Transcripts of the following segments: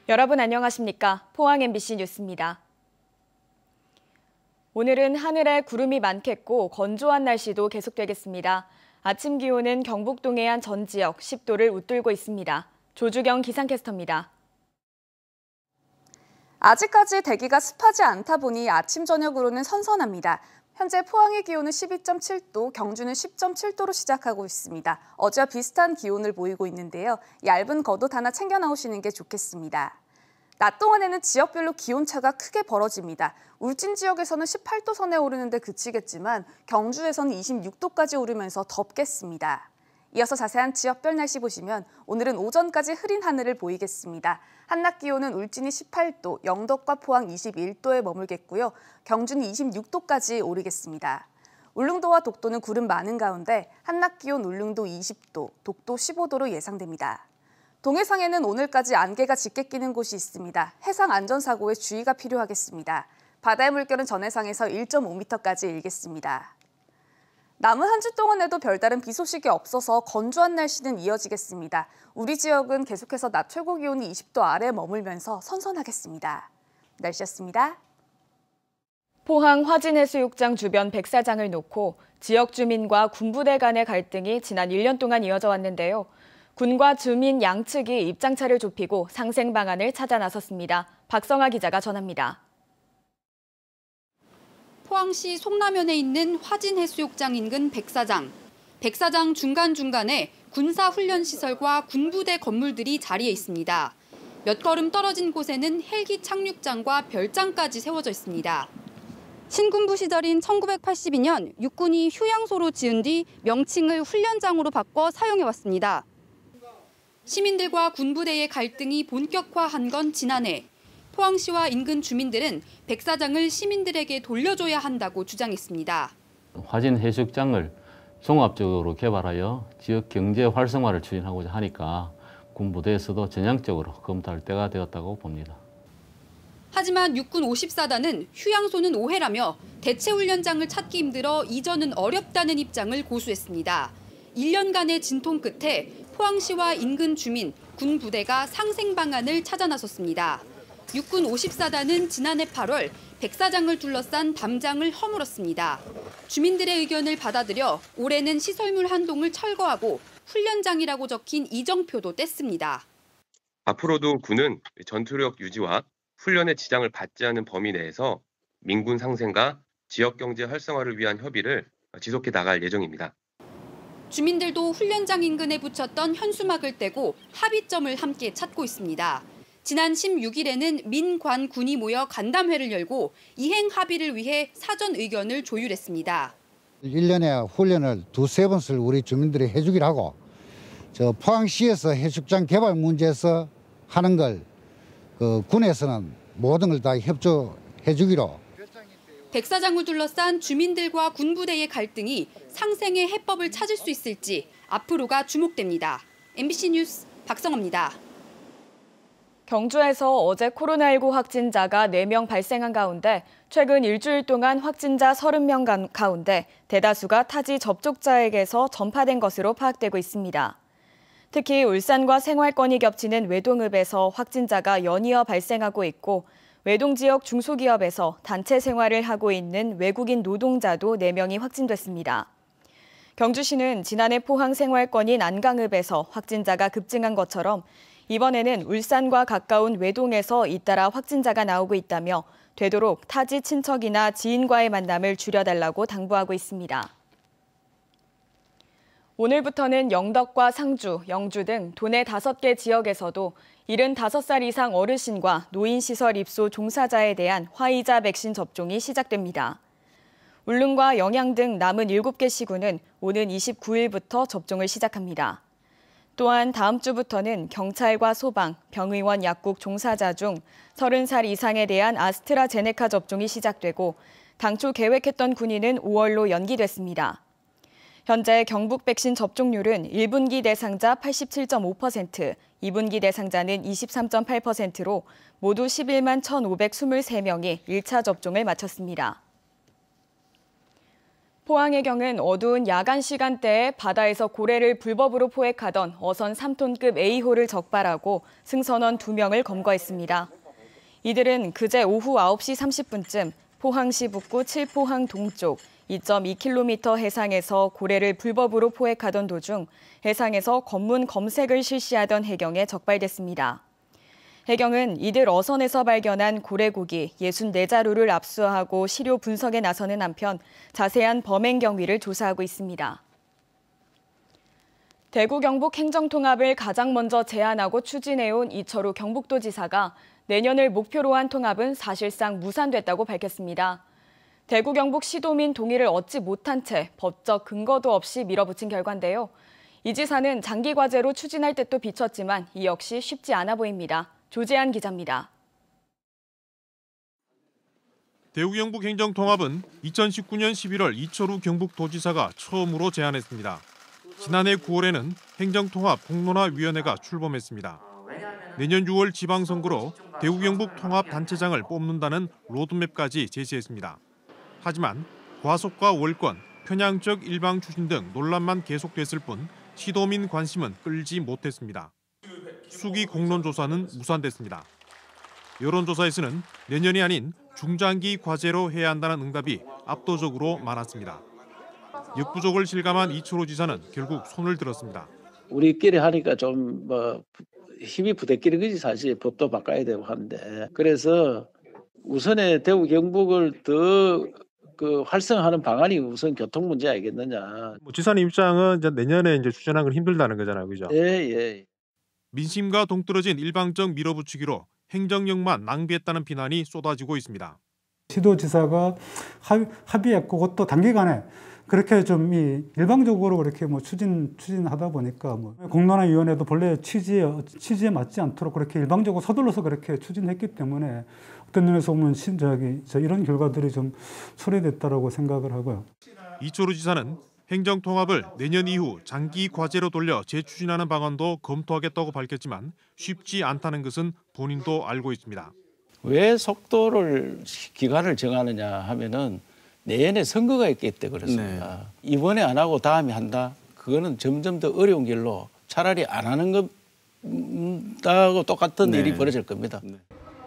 여러분 안녕하십니까? 포항 MBC 뉴스입니다. 오늘은 하늘에 구름이 많겠고 건조한 날씨도 계속되겠습니다. 아침 기온은 경북 동해안 전 지역 10도를 웃돌고 있습니다. 조주경 기상캐스터입니다. 아직까지 대기가 습하지 않다 보니 아침 저녁으로는 선선합니다. 현재 포항의 기온은 12.7도, 경주는 10.7도로 시작하고 있습니다. 어제와 비슷한 기온을 보이고 있는데요. 얇은 겉옷 하나 챙겨 나오시는 게 좋겠습니다. 낮 동안에는 지역별로 기온차가 크게 벌어집니다. 울진 지역에서는 18도 선에 오르는데 그치겠지만 경주에서는 26도까지 오르면서 덥겠습니다. 이어서 자세한 지역별 날씨 보시면 오늘은 오전까지 흐린 하늘을 보이겠습니다. 한낮 기온은 울진이 18도, 영덕과 포항 21도에 머물겠고요. 경주는 26도까지 오르겠습니다. 울릉도와 독도는 구름 많은 가운데 한낮 기온 울릉도 20도, 독도 15도로 예상됩니다. 동해상에는 오늘까지 안개가 짙게 끼는 곳이 있습니다. 해상 안전사고에 주의가 필요하겠습니다. 바다의 물결은 전해상에서 1.5m까지 일겠습니다. 남은 한 주 동안에도 별다른 비 소식이 없어서 건조한 날씨는 이어지겠습니다. 우리 지역은 계속해서 낮 최고 기온이 20도 아래에 머물면서 선선하겠습니다. 날씨였습니다. 포항 화진해수욕장 주변 백사장을 놓고 지역 주민과 군부대 간의 갈등이 지난 1년 동안 이어져 왔는데요. 군과 주민 양측이 입장차를 좁히고 상생 방안을 찾아 나섰습니다. 박성아 기자가 전합니다. 포항시 송라면에 있는 화진해수욕장 인근 백사장. 백사장 중간중간에 군사훈련시설과 군부대 건물들이 자리에 있습니다. 몇 걸음 떨어진 곳에는 헬기 착륙장과 별장까지 세워져 있습니다. 신군부 시절인 1982년 육군이 휴양소로 지은 뒤 명칭을 훈련장으로 바꿔 사용해왔습니다. 시민들과 군부대의 갈등이 본격화한 건 지난해. 포항시와 인근 주민들은 백사장을 시민들에게 돌려줘야 한다고 주장했습니다. 화진해수욕장을 종합적으로 개발하여 지역 경제 활성화를 추진하고자 하니까 군부대에서도 전향적으로 검토할 때가 되었다고 봅니다. 하지만 육군 54단은 휴양소는 오해라며 대체훈련장을 찾기 힘들어 이전은 어렵다는 입장을 고수했습니다. 1년간의 진통 끝에 포항시와 인근 주민, 군부대가 상생 방안을 찾아 나섰습니다. 육군 54단은 지난해 8월 백사장을 둘러싼 담장을 허물었습니다. 주민들의 의견을 받아들여 올해는 시설물 한 동을 철거하고 훈련장이라고 적힌 이정표도 뗐습니다. 앞으로도 군은 전투력 유지와 훈련의 지장을 받지 않은 범위 내에서 민군 상생과 지역경제 활성화를 위한 협의를 지속해 나갈 예정입니다. 주민들도 훈련장 인근에 붙였던 현수막을 떼고 합의점을 함께 찾고 있습니다. 지난 16일에는 민관 군이 모여 간담회를 열고 이행 합의를 위해 사전 의견을 조율했습니다. 1년에 훈련을 두세 번씩 우리 주민들이 해주기로 하고 포항시에서 해수욕장 개발 문제에서 하는 걸 군에서는 모든 걸 다 협조해 주기로. 백사장을 둘러싼 주민들과 군부대의 갈등이 상생의 해법을 찾을 수 있을지 앞으로가 주목됩니다. MBC 뉴스 박성호입니다. 경주에서 어제 코로나19 확진자가 4명 발생한 가운데 최근 일주일 동안 확진자 30명 가운데 대다수가 타지 접촉자에게서 전파된 것으로 파악되고 있습니다. 특히 울산과 생활권이 겹치는 외동읍에서 확진자가 연이어 발생하고 있고 외동 지역 중소기업에서 단체 생활을 하고 있는 외국인 노동자도 4명이 확진됐습니다. 경주시는 지난해 포항 생활권인 안강읍에서 확진자가 급증한 것처럼 이번에는 울산과 가까운 외동에서 잇따라 확진자가 나오고 있다며 되도록 타지 친척이나 지인과의 만남을 줄여달라고 당부하고 있습니다. 오늘부터는 영덕과 상주, 영주 등 도내 5개 지역에서도 75살 이상 어르신과 노인시설 입소 종사자에 대한 화이자 백신 접종이 시작됩니다. 울릉과 영양 등 남은 7개 시군은 오는 29일부터 접종을 시작합니다. 또한 다음 주부터는 경찰과 소방, 병의원 약국 종사자 중 30살 이상에 대한 아스트라제네카 접종이 시작되고 당초 계획했던 군인은 5월로 연기됐습니다. 현재 경북 백신 접종률은 1분기 대상자 87.5%, 2분기 대상자는 23.8%로 모두 11만 1,523명이 1차 접종을 마쳤습니다. 포항해경은 어두운 야간 시간대에 바다에서 고래를 불법으로 포획하던 어선 3톤급 A호를 적발하고 승선원 2명을 검거했습니다. 이들은 그제 오후 9시 30분쯤 포항시 북구 7포항 동쪽 2.2km 해상에서 고래를 불법으로 포획하던 도중 해상에서 검문 검색을 실시하던 해경에 적발됐습니다. 해경은 이들 어선에서 발견한 고래고기 64자루를 압수하고 시료 분석에 나서는 한편 자세한 범행 경위를 조사하고 있습니다. 대구 경북 행정통합을 가장 먼저 제안하고 추진해온 이철우 경북도지사가 내년을 목표로 한 통합은 사실상 무산됐다고 밝혔습니다. 대구 경북 시도민 동의를 얻지 못한 채 법적 근거도 없이 밀어붙인 결과인데요. 이 지사는 장기 과제로 추진할 듯도 비쳤지만 이 역시 쉽지 않아 보입니다. 조재한 기자입니다. 대구 경북 행정통합은 2019년 11월 이철우 경북도지사가 처음으로 제안했습니다. 지난해 9월에는 행정통합 공론화위원회가 출범했습니다. 내년 6월 지방선거로 대구 경북 통합단체장을 뽑는다는 로드맵까지 제시했습니다. 하지만 과속과 월권, 편향적 일방 추진 등 논란만 계속됐을 뿐 시도민 관심은 끌지 못했습니다. 수기 공론조사는 무산됐습니다. 여론조사에서는 내년이 아닌 중장기 과제로 해야 한다는 응답이 압도적으로 많았습니다. 역부족을 실감한 이철우 지사는 결국 손을 들었습니다. 우리끼리 하니까 좀 힘이 부대끼리 그지 사실 법도 바꿔야 되고 하는데 그래서 우선에 대구 경북을 더 활성화하는 방안이 우선 교통 문제 아니겠느냐. 지사님 입장은 이제 내년에 이제 추진하는 건 힘들다는 거잖아요, 그죠? 예. 민심과 동떨어진 일방적 밀어붙이기로 행정력만 낭비했다는 비난이 쏟아지고 있습니다. 시도지사가 합의했고 그것도 단기간에 그렇게 좀 일방적으로 그렇게 추진하다 보니까 공론화위원회도 본래 취지에 맞지 않도록 그렇게 일방적으로 서둘러서 그렇게 추진했기 때문에 어떤 면에서 보면 이런 결과들이 좀 초래됐다라고 생각을 하고요. 이철우 지사는 행정통합을 내년 이후 장기 과제로 돌려 재추진하는 방안도 검토하겠다고 밝혔지만 쉽지 않다는 것은 본인도 알고 있습니다. 왜 기간을 정하느냐 하면은 내년에 선거가 있기 때문에 그렇습니다. 네. 이번에 안 하고 다음에 한다? 그거는 점점 더 어려운 길로 차라리 안 하는 것하고 똑같은 일이 벌어질 겁니다.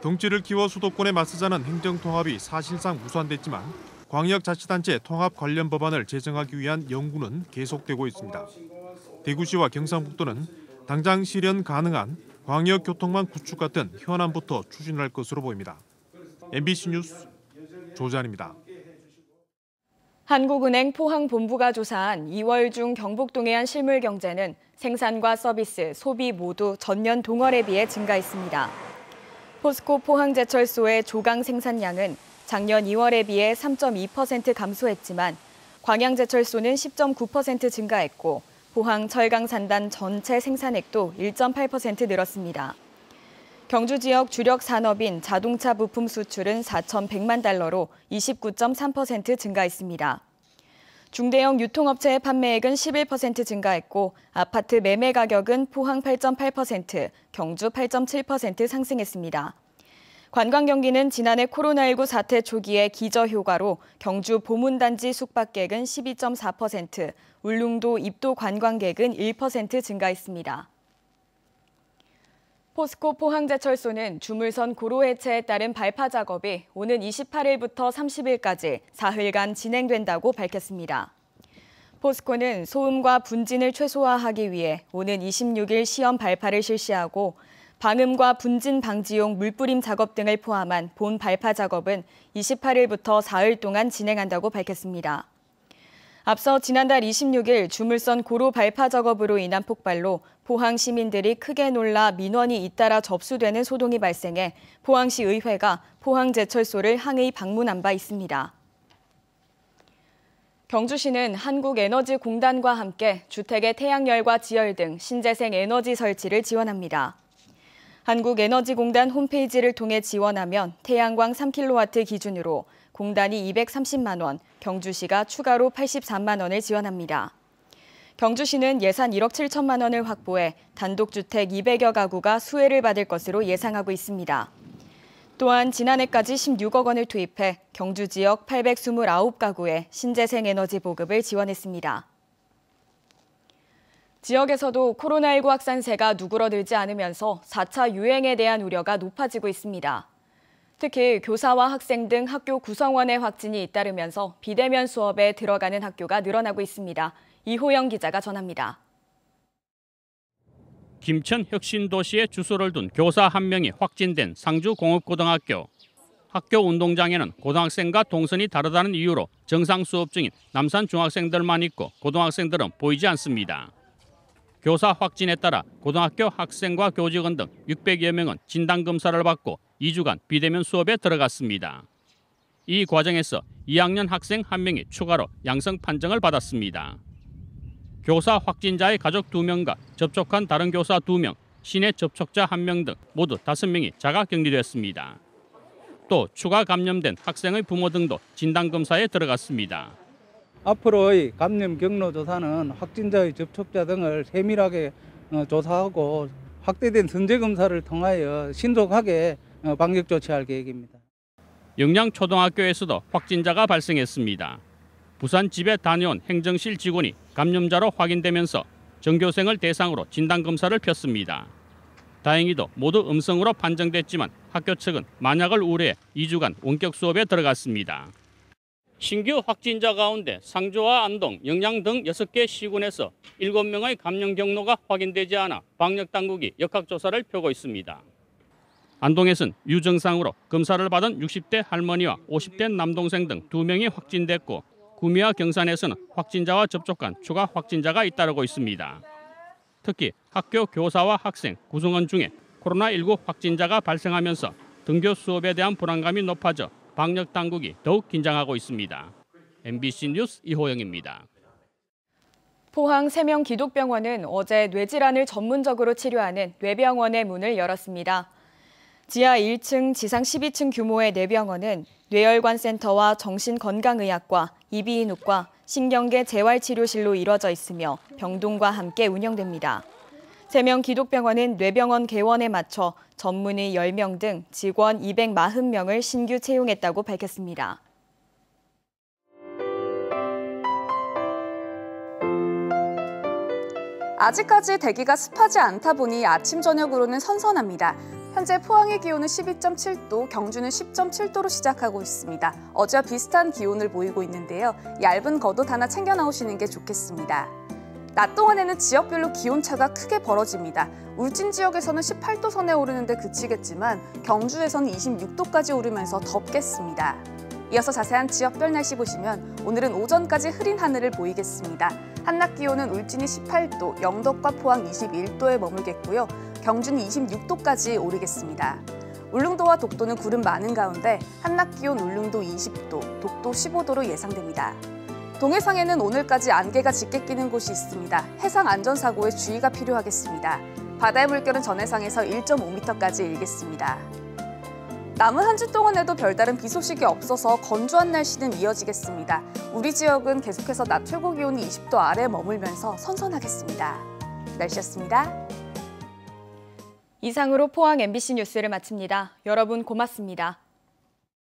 덩치를 키워 수도권에 맞서자는 행정통합이 사실상 무산됐지만 광역자치단체 통합 관련 법안을 제정하기 위한 연구는 계속되고 있습니다. 대구시와 경상북도는 당장 실현 가능한 광역교통망 구축 같은 현안부터 추진할 것으로 보입니다. MBC 뉴스 조재한입니다. 한국은행 포항본부가 조사한 2월 중 경북 동해안 실물 경제는 생산과 서비스, 소비 모두 전년 동월에 비해 증가했습니다. 포스코 포항제철소의 조강 생산량은 작년 2월에 비해 3.2% 감소했지만 광양제철소는 10.9% 증가했고 포항 철강산단 전체 생산액도 1.8% 늘었습니다. 경주 지역 주력 산업인 자동차 부품 수출은 4,100만 달러로 29.3% 증가했습니다. 중대형 유통업체의 판매액은 11% 증가했고 아파트 매매 가격은 포항 8.8%, 경주 8.7% 상승했습니다. 관광 경기는 지난해 코로나19 사태 초기의 기저효과로 경주 보문단지 숙박객은 12.4%, 울릉도 입도 관광객은 1% 증가했습니다. 포스코 포항제철소는 주물선 고로 해체에 따른 발파 작업이 오는 28일부터 30일까지 사흘간 진행된다고 밝혔습니다. 포스코는 소음과 분진을 최소화하기 위해 오는 26일 시험 발파를 실시하고 방음과 분진 방지용 물뿌림 작업 등을 포함한 본 발파 작업은 28일부터 사흘 동안 진행한다고 밝혔습니다. 앞서 지난달 26일 주물선 고로 발파 작업으로 인한 폭발로 포항 시민들이 크게 놀라 민원이 잇따라 접수되는 소동이 발생해 포항시 의회가 포항제철소를 항의 방문한 바 있습니다. 경주시는 한국에너지공단과 함께 주택의 태양열과 지열 등 신재생 에너지 설치를 지원합니다. 한국에너지공단 홈페이지를 통해 지원하면 태양광 3kW 기준으로 공단이 230만 원, 경주시가 추가로 83만 원을 지원합니다. 경주시는 예산 1억 7천만 원을 확보해 단독주택 200여 가구가 수혜를 받을 것으로 예상하고 있습니다. 또한 지난해까지 16억 원을 투입해 경주 지역 829가구에 신재생 에너지 보급을 지원했습니다. 지역에서도 코로나19 확산세가 누그러들지 않으면서 4차 유행에 대한 우려가 높아지고 있습니다. 특히 교사와 학생 등 학교 구성원의 확진이 잇따르면서 비대면 수업에 들어가는 학교가 늘어나고 있습니다. 이호영 기자가 전합니다. 김천 혁신도시에 주소를 둔 교사 1명이 확진된 상주공업고등학교. 학교 운동장에는 고등학생과 동선이 다르다는 이유로 정상 수업 중인 남산 중학생들만 있고 고등학생들은 보이지 않습니다. 교사 확진에 따라 고등학교 학생과 교직원 등 600여 명은 진단검사를 받고 2주간 비대면 수업에 들어갔습니다. 이 과정에서 2학년 학생 1명이 추가로 양성 판정을 받았습니다. 교사 확진자의 가족 2명과 접촉한 다른 교사 2명, 시내 접촉자 1명 등 모두 5명이 자가 격리됐습니다. 또 추가 감염된 학생의 부모 등도 진단검사에 들어갔습니다. 앞으로의 감염 경로 조사는 확진자의 접촉자 등을 세밀하게 조사하고 확대된 선제 검사를 통하여 신속하게 방역 조치할 계획입니다. 영양초등학교에서도 확진자가 발생했습니다. 부산 집에 다녀온 행정실 직원이 감염자로 확인되면서 전교생을 대상으로 진단검사를 폈습니다. 다행히도 모두 음성으로 판정됐지만 학교 측은 만약을 우려해 2주간 원격 수업에 들어갔습니다. 신규 확진자 가운데 상주와 안동, 영양 등 6개 시군에서 7명의 감염 경로가 확인되지 않아 방역당국이 역학조사를 펴고 있습니다. 안동에서는 유증상으로 검사를 받은 60대 할머니와 50대 남동생 등 2명이 확진됐고 구미와 경산에서는 확진자와 접촉한 추가 확진자가 잇따르고 있습니다. 특히 학교 교사와 학생, 구성원 중에 코로나19 확진자가 발생하면서 등교 수업에 대한 불안감이 높아져 방역 당국이 더욱 긴장하고 있습니다. MBC 뉴스 이호영입니다. 포항 세명기독병원은 어제 뇌질환을 전문적으로 치료하는 뇌병원의 문을 열었습니다. 지하 1층, 지상 12층 규모의 뇌병원은 뇌혈관센터와 정신건강의학과, 이비인후과, 신경계 재활치료실로 이뤄져 있으며 병동과 함께 운영됩니다. 세명기독병원은 뇌병원 개원에 맞춰 전문의 10명 등 직원 240명을 신규 채용했다고 밝혔습니다. 아직까지 대기가 습하지 않다 보니 아침 저녁으로는 선선합니다. 현재 포항의 기온은 12.7도, 경주는 10.7도로 시작하고 있습니다. 어제와 비슷한 기온을 보이고 있는데요. 얇은 겉옷 하나 챙겨 나오시는 게 좋겠습니다. 낮 동안에는 지역별로 기온차가 크게 벌어집니다. 울진 지역에서는 18도 선에 오르는데 그치겠지만 경주에서는 26도까지 오르면서 덥겠습니다. 이어서 자세한 지역별 날씨 보시면 오늘은 오전까지 흐린 하늘을 보이겠습니다. 한낮 기온은 울진이 18도, 영덕과 포항 21도에 머물겠고요. 경주는 26도까지 오르겠습니다. 울릉도와 독도는 구름 많은 가운데 한낮 기온 울릉도 20도, 독도 15도로 예상됩니다. 동해상에는 오늘까지 안개가 짙게 끼는 곳이 있습니다. 해상 안전사고에 주의가 필요하겠습니다. 바다의 물결은 전해상에서 1.5m까지 일겠습니다. 남은 한 주 동안에도 별다른 비 소식이 없어서 건조한 날씨는 이어지겠습니다. 우리 지역은 계속해서 낮 최고 기온이 20도 아래 머물면서 선선하겠습니다. 날씨였습니다. 이상으로 포항 MBC 뉴스를 마칩니다. 여러분 고맙습니다.